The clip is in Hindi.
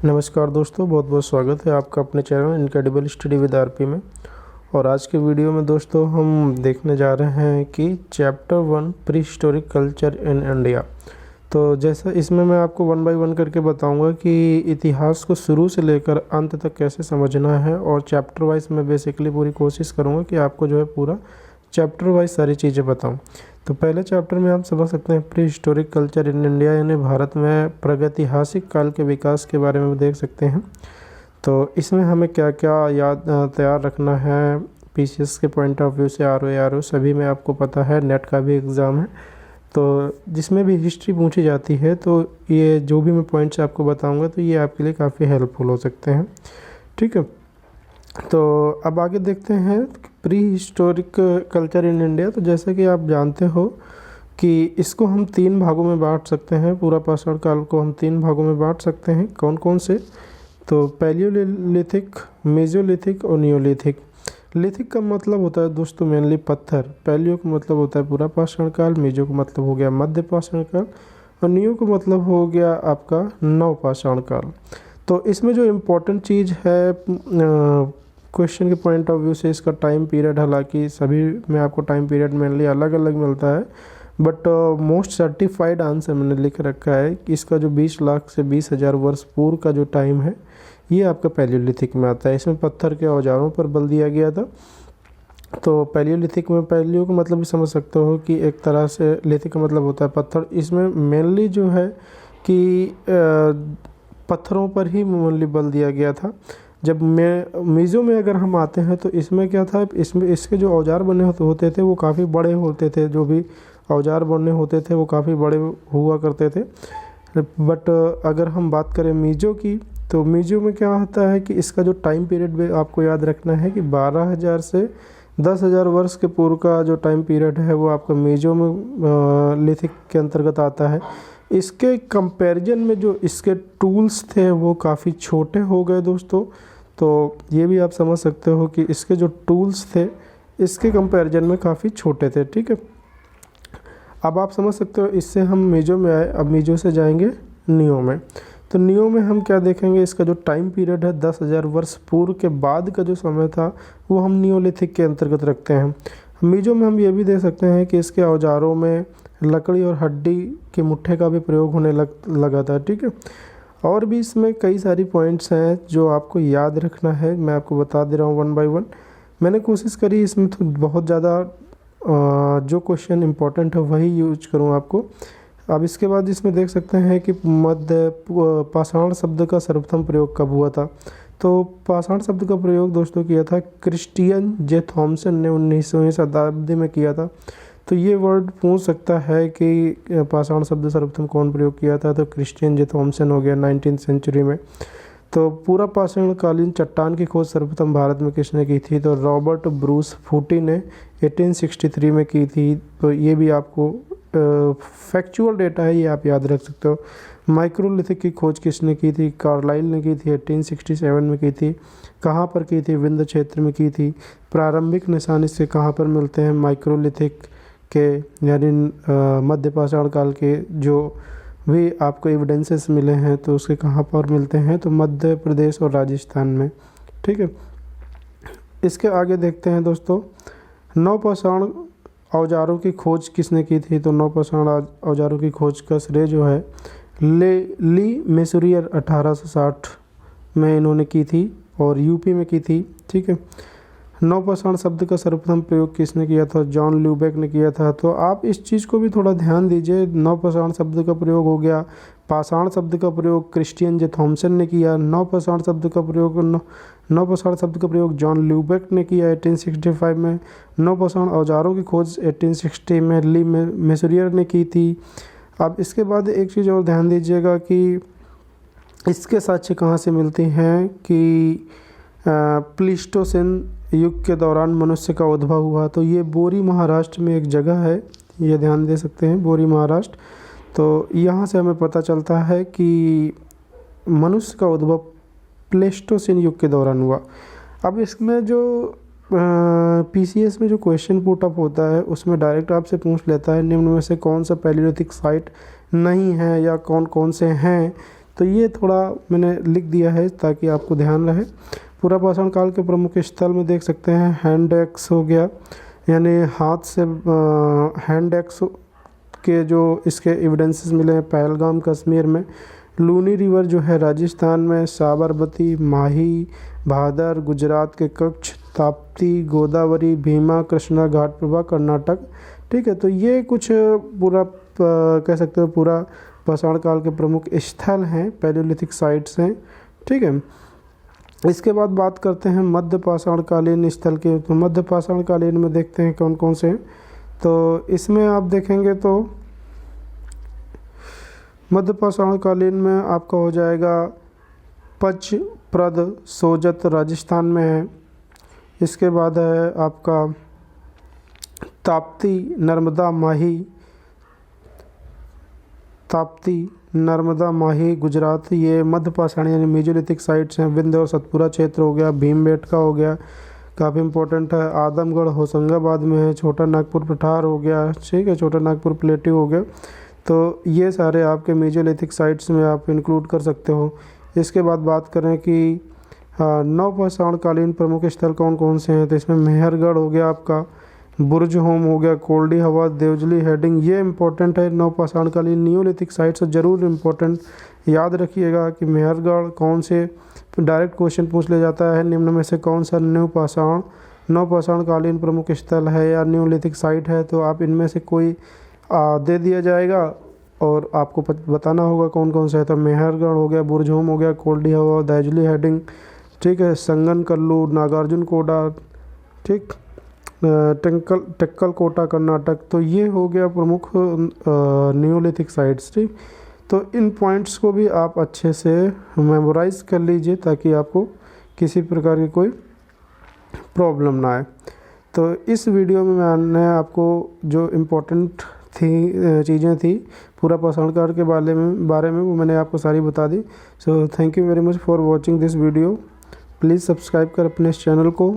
नमस्कार दोस्तों, बहुत बहुत स्वागत है आपका अपने channel incredible study with RP में। और आज के वीडियो में दोस्तों हम देखने जा रहे हैं कि chapter 1 pre historic culture in India. तो जैसा इसमें मैं आपको वन बाय वन करके बताऊंगा कि इतिहास को शुरू से लेकर अंत तक कैसे समझना है, और चैप्टर वाइज मैं बेसिकली पूरी कोशिश करूँगा कि आपको जो है पूरा चैप्टर वाइज सारी चीज़ें बताऊँ। तो पहले चैप्टर में हम समझ सकते हैं pre historic culture in India, यानी भारत में प्रागैतिहासिक काल के विकास के बारे में देख सकते हैं। तो इसमें हमें क्या क्या याद तैयार रखना है पीसीएस के पॉइंट ऑफ व्यू से, आरओ सभी में आपको पता है, नेट का भी एग्ज़ाम है तो जिसमें भी हिस्ट्री पूछी जाती है तो ये जो भी मैं पॉइंट्स आपको बताऊंगा तो ये आपके लिए काफ़ी हेल्पफुल हो सकते हैं। ठीक है, तो अब आगे देखते हैं pre historic culture in India. तो जैसे कि आप जानते हो कि इसको हम 3 भागों में बांट सकते हैं, पूरा पाषाण काल को हम 3 भागों में बांट सकते हैं। कौन कौन से? तो पैलियोलिथिक, मेसोलिथिक और नियोलिथिक। लिथिक का मतलब होता है दोस्तों मेनली पत्थर, पैलियो का मतलब होता है पूरा पाषाण काल, मेजो का मतलब हो गया मध्य पाषाण काल, और नियो का मतलब हो गया आपका नव पाषाण काल। तो इसमें जो इम्पोर्टेंट चीज़ है क्वेश्चन के पॉइंट ऑफ व्यू से, इसका टाइम पीरियड, हालांकि सभी में आपको टाइम पीरियड मेनली अलग अलग मिलता है, बट मोस्ट सर्टिफाइड आंसर मैंने लिख रखा है कि इसका जो 20 लाख से 20,000 वर्ष पूर्व का जो टाइम है ये आपका पैलियोलिथिक में आता है। इसमें पत्थर के औजारों पर बल दिया गया था। तो पैलियोलिथिक में पैलियो का मतलब भी समझ सकते हो कि एक तरह से, लिथिक का मतलब होता है पत्थर। इसमें मेनली जो है कि पत्थरों पर ही मेनली बल दिया गया था। जब मीज़ो में अगर हम आते हैं तो इसमें क्या था, इसमें इसके जो औजार बने होते थे वो काफ़ी बड़े होते थे, जो भी औजार बने होते थे वो काफ़ी बड़े हुआ करते थे। बट अगर हम बात करें मीज़ो की, तो मीज़ो में क्या होता है कि इसका जो टाइम पीरियड भी आपको याद रखना है कि 12,000 से 10,000 वर्ष के पूर्व का जो टाइम पीरियड है वो आपका मीज़ो में लिथिक के अंतर्गत आता है। इसके कंपैरिजन में जो इसके टूल्स थे वो काफ़ी छोटे हो गए दोस्तों। तो ये भी आप समझ सकते हो कि इसके जो टूल्स थे इसके कंपैरिजन में काफ़ी छोटे थे। ठीक है, अब आप समझ सकते हो, इससे हम मीज़ो में आए, अब मीज़ो से जाएंगे नियो में। तो नियो में हम क्या देखेंगे, इसका जो टाइम पीरियड है 10,000 वर्ष पूर्व के बाद का जो समय था वो हम नियोलिथिक के अंतर्गत रखते हैं। मीज़ो में हम ये भी देख सकते हैं कि इसके औजारों में लकड़ी और हड्डी के मुट्ठे का भी प्रयोग होने लगा था। ठीक है, और भी इसमें कई सारी पॉइंट्स हैं जो आपको याद रखना है, मैं आपको बता दे रहा हूँ वन बाय वन। मैंने कोशिश करी इसमें तो बहुत ज़्यादा जो क्वेश्चन इंपॉर्टेंट है वही यूज करूँ आपको। अब इसके बाद इसमें देख सकते हैं कि मध्य पाषाण शब्द का सर्वप्रथम प्रयोग कब हुआ था। तो पाषाण शब्द का प्रयोग दोस्तों किया था क्रिस्टियन जे थॉमसन ने 19वीं शताब्दी में किया था। तो ये वर्ड पूछ सकता है कि पाषाण शब्द सर्वप्रथम कौन प्रयोग किया था, तो क्रिस्टियन जे थॉमसन हो गया 19th सेंचुरी में। तो पूरा पाषाणकालीन चट्टान की खोज सर्वप्रथम भारत में किसने की थी, तो रॉबर्ट ब्रूस फूटी ने 1863 में की थी। तो ये भी आपको फैक्चुअल डेटा है, ये आप याद रख सकते हो। माइक्रोलिथिक की खोज किसने की थी, कार्लाइल ने की थी, 1867 में की थी। कहाँ पर की थी, विंध्य क्षेत्र में की थी। प्रारंभिक निशान इससे कहाँ पर मिलते हैं, माइक्रोलिथिक के यानी मध्य पाषाण काल के जो भी आपको एविडेंसेस मिले हैं तो उसके कहाँ पर मिलते हैं, तो मध्य प्रदेश और राजस्थान में। ठीक है, इसके आगे देखते हैं दोस्तों, नवपाषाण औजारों की खोज किसने की थी। तो नवपाषाण औजारों की खोज का श्रेय जो है ली मेसुरियर 1860 में इन्होंने की थी और यूपी में की थी। ठीक है, नवपाषाण शब्द का सर्वप्रथम प्रयोग किसने किया था, जॉन ल्यूबेक ने किया था। तो आप इस चीज़ को भी थोड़ा ध्यान दीजिए, नवपाषाण शब्द का प्रयोग हो गया, पाषाण शब्द का प्रयोग क्रिस्टियन जे थॉमसन ने किया, नवपाषाण शब्द का प्रयोग जॉन ल्यूबेक ने किया 1865 में, नवपाषाण औजारों की खोज 1860 में ली मेसुरियर ने की थी। अब इसके बाद एक चीज़ और ध्यान दीजिएगा कि इसके साक्ष्य कहाँ से मिलती हैं कि प्लीस्टोसिन युग के दौरान मनुष्य का उद्भव हुआ। तो ये बोरी महाराष्ट्र में एक जगह है, ये ध्यान दे सकते हैं, बोरी महाराष्ट्र। तो यहाँ से हमें पता चलता है कि मनुष्य का उद्भव प्लेस्टोसिन युग के दौरान हुआ। अब इसमें जो पीसीएस में जो क्वेश्चन पुट अप होता है उसमें डायरेक्ट आपसे पूछ लेता है निम्न में से कौन सा पैलियोलिथिक साइट नहीं है या कौन कौन से हैं। तो ये थोड़ा मैंने लिख दिया है ताकि आपको ध्यान रहे। पूरा पाषाण काल के प्रमुख स्थल में देख सकते हैं हैंड एक्स हो गया, यानी हाथ से हैंड एक्स के जो इसके एविडेंसेस मिले हैं पहलगाम कश्मीर में, लूनी रिवर जो है राजस्थान में, साबरमती, माही, भादर गुजरात के कच्छ, ताप्ती, गोदावरी, भीमा, कृष्णा घाटप्रभा कर्नाटक। ठीक है, तो ये कुछ पूरा कह सकते हो पूरा पाषाण काल के प्रमुख स्थल हैं, पैलियोलिथिक साइट्स हैं। ठीक है, इसके बाद बात करते हैं मध्य पाषाण कालीन स्थल के। तो मध्य पाषाण कालीन में देखते हैं कौन कौन से हैं। तो इसमें आप देखेंगे तो मध्य पाषाण कालीन में आपका हो जाएगा पच, प्रद, सोजत राजस्थान में है। इसके बाद है आपका ताप्ती, नर्मदा, माही, ताप्ती, नर्मदा, माही गुजरात, ये मध्य पाषाण यानी मेजोलिथिक साइट्स हैं। विंध्य और सतपुरा क्षेत्र हो गया, भीमबेटका हो गया, काफ़ी इंपॉर्टेंट है। आदमगढ़ होशंगाबाद में है। छोटा नागपुर पठार हो गया, ठीक है, छोटा नागपुर प्लेट्यू हो गया। तो ये सारे आपके मेजोलिथिक साइट्स में आप इंक्लूड कर सकते हो। इसके बाद बात करें कि नवपाषाण कालीन प्रमुख स्थल कौन कौन से हैं, तो इसमें मेहरगढ़ हो गया आपका, बुर्ज होम हो गया, कोल्डी हवा, देवजली हेडिंग, ये इंपॉर्टेंट है। नवपाषाण कालीन नियोलिथिक साइट्स जरूर इंपॉर्टेंट याद रखिएगा कि मेहरगढ़ कौन से, डायरेक्ट क्वेश्चन पूछ लिया जाता है निम्न में से कौन सा नवपाषाण कालीन प्रमुख स्थल है या नियोलिथिक साइट है, तो आप इनमें से कोई दे दिया जाएगा और आपको बताना होगा कौन कौन सा है। तो मेहरगढ़ हो गया, बुर्ज होम हो गया, कोल्डी हवा, देवजली हेडिंग, ठीक है, संगन कल्लू, नागार्जुन कोटा, ठीक, टेक्कल कोटा कर्नाटक। तो ये हो गया प्रमुख नियोलिथिक साइट्स। ठीक, तो इन पॉइंट्स को भी आप अच्छे से मेमोराइज कर लीजिए ताकि आपको किसी प्रकार की कोई प्रॉब्लम ना आए। तो इस वीडियो में मैंने आपको जो इम्पोर्टेंट चीज़ें थी पूरा पाषाण काल के बारे में वो मैंने आपको सारी बता दी। So thank you very much for watching this video. Please subscribe कर अपने इस चैनल को।